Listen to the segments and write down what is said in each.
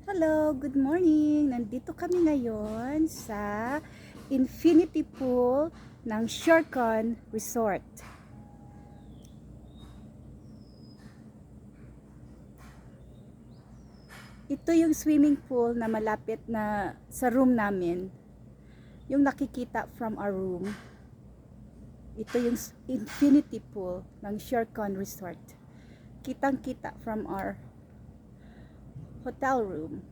Hello, good morning! Nandito kami ngayon sa infinity pool ng Shercon Resort. Ito yung swimming pool na malapit na sa room namin. Yung nakikita from our room. Ito yung infinity pool ng Shercon Resort. Kitang-kita from our hotel room.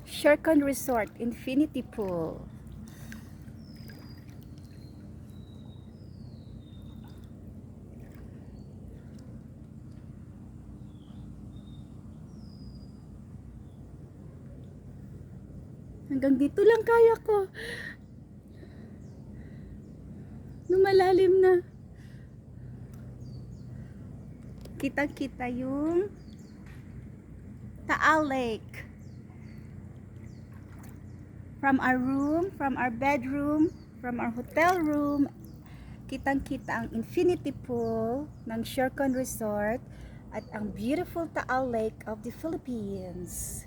Shercon Resort Infinity Pool. Hanggang dito lang kaya ko. Lumalalim na. Kitang-kita yung Taal Lake. From our room, from our bedroom, from our hotel room, kitang-kita ang infinity pool ng Shercon Resort at ang beautiful Taal Lake of the Philippines.